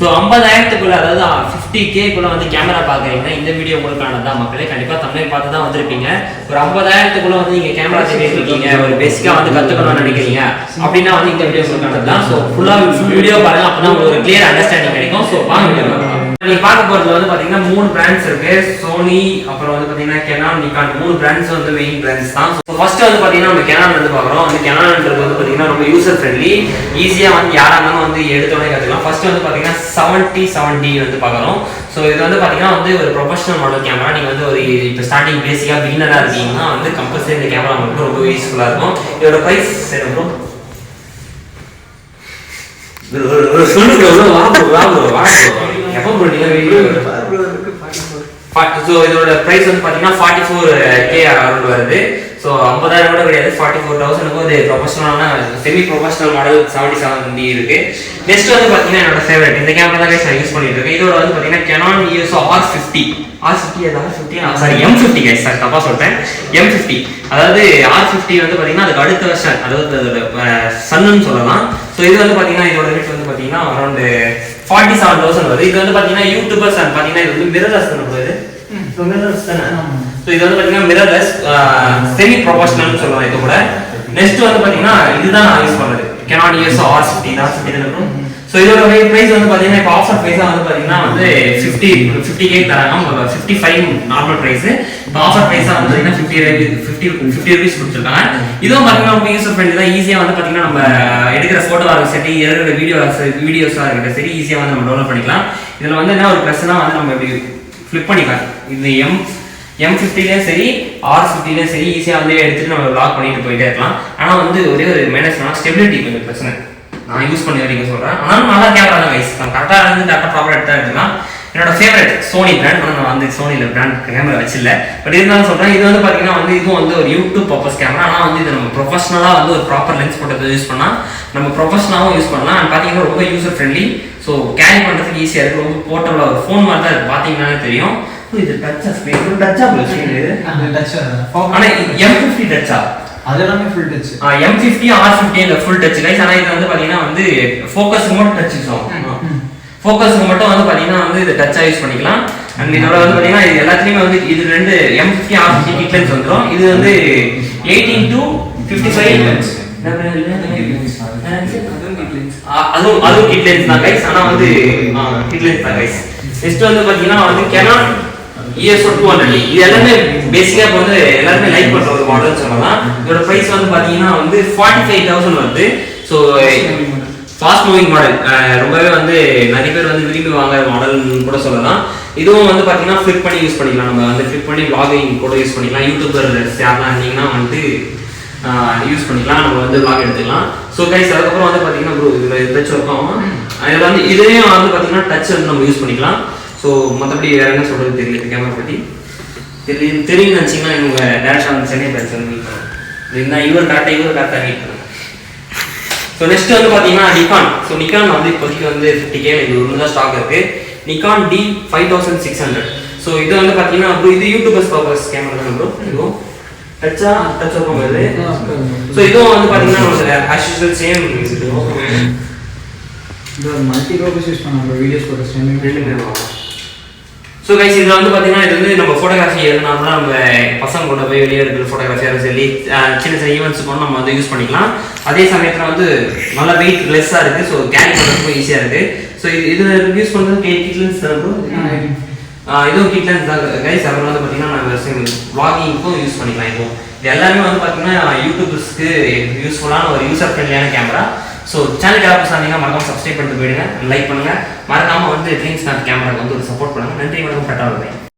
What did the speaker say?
So 50,000க்குள்ள அதாவது 50K வந்து camera பார்க்குறீங்கன்னா இந்த வீடியோ உங்களுக்கானதான் மக்களே. கண்டிப்பாக தமிழ் பார்த்து தான் வந்திருப்பீங்க. ஒரு 50,000க்குள்ள வந்து நீங்கள் கேமரா தேடிருக்கீங்க, ஒரு பேசிக்காக வந்து கற்றுக்கணும்னு நினைக்கிறீங்க அப்படின்னா வந்து இந்த வீடியோ உங்களுக்கானது தான். ஸோ ஃபுல் வீடியோ பாருங்க, அப்போ தான் உங்களுக்கு ஒரு கிளியர் அண்டர்ஸ்டாண்டிங் கிடைக்கும். ஸோ வாங்க வீடியோ நீங்கள் பார்க்க போகிறது வந்து பார்த்தீங்கன்னா 3 பிராண்ட்ஸ் இருக்கு. சோனி, அப்புறம் வந்து பார்த்தீங்கன்னா கெனான், நிக்கான், 3 பிராண்ட்ஸ் வந்து மெயின் பிராண்ட்ஸ் தான். ஸோ ஃபர்ஸ்ட் வந்து பார்த்தீங்கன்னா நம்ம கெனான் வந்து பார்க்குறோம். அந்த கெனான்ன்றது வந்து பார்த்தீங்கன்னா ரொம்ப யூசர் ஃப்ரெண்ட்லி, ஈஸியாக வந்து யாராக இருந்தாலும் வந்து எடுத்தோடனே கற்றுக்கலாம். ஃபர்ஸ்ட் வந்து பார்த்தீங்கன்னா 7070 வந்து பார்க்குறோம். ஸோ இது வந்து பார்த்தீங்கன்னா வந்து ஒரு ப்ரொஃபஷனல் மாடல் கேமரா. நீங்கள் வந்து ஒரு இப்போ ஸ்டார்டிங் பேசிக்காக பிகினராக இருக்கீங்கன்னா வந்து கம்பல்சரி இந்த கேமரா உங்களுக்கு ரொம்ப யூஸ்ஃபுல்லாக இருக்கும். இதோட ப்ரைஸ் எவ்வளோ ஸோ இதோட பிரைஸ் வந்து பார்த்தீங்கன்னா 44K அரௌண்ட் வருது. ஸோ 50,000 கூட கிடையாது, 44,000க்கு ஒரு ப்ரொஃபஷனலான செமி ப்ரொஃபஷனல் மாடல் 7070 இருக்கு. நெக்ஸ்ட் வந்து பார்த்தீங்கன்னா என்னோட ஃபேவரட் இந்த கேமரா தான் நான் யூஸ் பண்ணிட்டு இருக்கேன். இதோட வந்து பார்த்தீங்கன்னா Canon EOS R50 sorry M50 guys, sir தப்பா சொல்றேன், M50. அதாவது R50 வந்து பார்த்தீங்கன்னா அதுக்கு அடுத்த வருஷன், அதாவது அதோட சன்னு சொல்லலாம். ஸோ இது வந்து பார்த்தீங்கன்னா இதோட ரேட் வந்து பார்த்தீங்கன்னா அரௌண்ட் 47,000 வருது. இது வந்து பார்த்தீங்கன்னா யூடியூபர்ஸ் பார்த்தீங்கன்னா இது வந்து மிரர்லெஸ் தானே போகுது. ஸோ மிரர்லெஸ் தானே. ஸோ இது வந்து பார்த்தீங்கன்னா மிரர்லெஸ் செமி ப்ரொஃபஷனல்னு சொல்லலாம் இது கூட. நெக்ஸ்ட் வந்து பார்த்தீங்கன்னா இதுதான் நான் யூஸ் பண்ணுறது, கெனான் EOS R50 தான். ஸோ இதோட ப்ரைஸ் வந்து பார்த்தீங்கன்னா இப்போ ஆஃபர் ப்ரைஸாக வந்து பார்த்தீங்கன்னா வந்து 50K தராங்க. 55 நார்மல் ப்ரைஸ். இப்போ ஆஃபர் ப்ரைஸாக வந்து பார்த்தீங்கன்னா 50 rupees கொடுத்துருக்காங்க. இதுவும் பார்த்தீங்கன்னா ரொம்ப யூஸர் ஃப்ரெண்ட்லி தான். ஈஸியாக வந்து பார்த்தீங்கன்னா நம்ம எடுக்கிற ஃபோட்டோவாக சரி, எடுக்கிற வீடியோஸாக இருக்கட்டும் சரி, ஈஸியாக வந்து நம்ம டவுன்லோட் பண்ணிக்கலாம். இதில் வந்து என்ன ஒரு ப்ளஸ்னா வந்து நம்ம இப்படி ஃப்ளிப் பண்ணிக்கலாம். இது M50லேயும் சரி R50லேயும் சரி ஈஸியாக வந்து எடுத்துகிட்டு நம்ம வ்ளாக் பண்ணிட்டு போயிட்டே இருக்கலாம். ஆனால் வந்து ஒரே ஒரு மைனஸ்னா ஸ்டெபிலிட்டி கொஞ்சம் பிரச்சனை. நான் யூஸ் பண்ணி வரைக்கும் சொல்கிறேன், ஆனாலும் நல்லா கேமரா தான் கைஸ். நான் கரெக்டாக வந்து கரெக்டாக ப்ராப்பராக எடுத்தா எடுத்துக்கலாம். என்னோட ஃபேவரட் சோனி பிராண்ட். ஆனால் நான் வந்து சோனியில் பிராண்ட் கேமரா வச்சில்ல, பட் இருந்தாலும் சொல்கிறேன். இது வந்து பார்த்தீங்கன்னா வந்து இதுவும் வந்து ஒரு யூடியூப் பர்பஸ் கேமரா. ஆனால் வந்து இது நம்ம ப்ரொஃபஷனலாக வந்து ஒரு ப்ராப்பர் லென்ஸ் போட்டதை யூஸ் பண்ணால் நம்ம ப்ரொஃபஷனலாகவும் யூஸ் பண்ணலாம். அண்ட் பார்த்தீங்கன்னா ரொம்ப யூசர் ஃப்ரெண்ட்லி. ஸோ கேரி பண்ணுறதுக்கு ஈஸியாக இருக்குது. ரொம்ப போர்ட்டபிளாக ஒரு ஃபோன் மாதிரி தான் இருக்குது, பார்த்தீங்கன்னாலே தெரியும். இது டச்சா ஸ்க்ரீன், டச்சா ஸ்க்ரீன் இது. ஆனால் M50 டச்சா, அதெல்லாமே ஃபுல் டச். M50 R50 இந்த ஃபுல் டச் கைஸ். ஆனா இது வந்து பாத்தீங்கன்னா வந்து ஃபோக்கஸ்க்கு மட்டும் டச் யூஸ் ஆகும். ஃபோக்கஸ்க்கு மட்டும் வந்து பாத்தீங்கன்னா வந்து இது டச்சா யூஸ் பண்ணிக்கலாம். அண்ட் இதோட வந்து பாத்தீங்கன்னா இது எல்லாத்துலயுமே வந்து இது ரெண்டு M50 R50 கிட் லென்ஸ் வந்துரும். இது வந்து 18 to 55 லென்ஸ். அதுவும் கிட் லென்ஸ் தான் கைஸ். ஆனா வந்து கிட் லென்ஸ் தான் கைஸ். நெக்ஸ்ட் வந்து பாத்தீங்கன்னா வந்து கெனான் EOS 200. இது எல்லாமே பேசிக்கா இப்போ வந்து எல்லாருமே லைக் பண்ற ஒரு மாடல் சொல்லலாம். இதோட பிரைஸ் வந்து பாத்தீங்கன்னா வந்து 45,000 வருது. ஸோ ஃபாஸ்ட் மூவிங் மாடல், ரொம்பவே வந்து நிறைய பேர் வந்து விரும்பி வாங்குற மாடல்னு கூட சொல்லலாம். இதுவும் வந்து பாத்தீங்கன்னா ஃபிளிப் பண்ணி யூஸ் பண்ணிக்கலாம். நம்ம வந்து ஃபிளிப் பண்ணி vlogging கூட யூஸ் பண்ணிக்கலாம். யூடியூபர் யாரெல்லாம் இருந்தீங்கன்னா வந்து யூஸ் பண்ணிக்கலாம், நம்ம வந்து vlog எடுத்துக்கலாம். ஸோ கைஸ் அதுக்கப்புறம் வந்து பாத்தீங்கன்னா ப்ரோ இதில் டச் இருக்கும். இதில் வந்து இதையும் வந்து பாத்தீங்கன்னா டச் வந்து நம்ம யூஸ் பண்ணிக்கலாம். ஸோ மற்றபடி வேறு என்ன சொல்கிறது தெரியல. கேமரா பற்றி தெரியும் நினச்சிங்கன்னா இவங்க டேரக்டாக வந்து சென்னை பிரான்ச் வந்து மீட் பண்ணுவோம். இதுதான் இவர் கரெக்டாக மீட் பண்ணுவோம். ஸோ நெக்ஸ்ட் வந்து பார்த்தீங்கன்னா நிக்கான். ஸோ நிக்கான் வந்து இப்போதைக்கு வந்து 50K இது ஒன்று தான் ஸ்டாக் இருக்குது. Nikon D5600. ஸோ இது வந்து பார்த்தீங்கன்னா ப்ரோ இது யூடியூபர்ஸ் பர்பஸ் கேமரா தான் ப்ரோ. இதுவும் டச் ஓப்பன் வருது. ஸோ இதுவும் வந்து பார்த்தீங்கன்னா நம்மளோட as usual same multi purpose use பண்ணாங்க வீடியோஸ் போட்டு ரெண்டு. ஸோ கைஸ் இதில் வந்து பார்த்தீங்கன்னா இது வந்து நம்ம ஃபோட்டோகிராஃபி எதுனாலும் நம்ம பசங்க கூட போய் வெளியே எடுக்கிற ஃபோட்டோகிராஃபியாக சொல்லி சின்ன சின்ன ஈவெண்ட்ஸ் கூட நம்ம வந்து யூஸ் பண்ணிக்கலாம். அதே சமயத்தில் வந்து நல்லா வெயிட் லெஸ்ஸாக இருக்குது. ஸோ கேரி பண்ணுறதுக்கு ஈஸியாக இருக்குது. ஸோ இது யூஸ் பண்ணுறது கிட் லென்ஸ் தான் ப்ரோ. இதுவும் கிட் லென்ஸ் தான் கைஸ். அப்புறம் வந்து பார்த்தீங்கன்னா நம்ம vloggingக்கும் யூஸ் பண்ணிக்கலாம். இப்போ இது எல்லாமே வந்து பார்த்தீங்கன்னா யூடியூபர்ஸ்க்கு யூஸ்ஃபுல்லான ஒரு யூசர் ஃப்ரெண்ட்லியான கேமரா. ஸோ சேனலுக்கு யாராவது சார்ந்தீங்கன்னா மறக்காம சப்ஸ்கிரைப் பண்ணிட்டு போயிடுங்க, லைக் பண்ணுங்கள். மறக்காமல் வந்து ட்ரீம்ஸ் கேமராக்கு வந்து ஒரு சப்போர்ட் பண்ணுங்கள். நன்றி, வணக்கம், பட்டாள.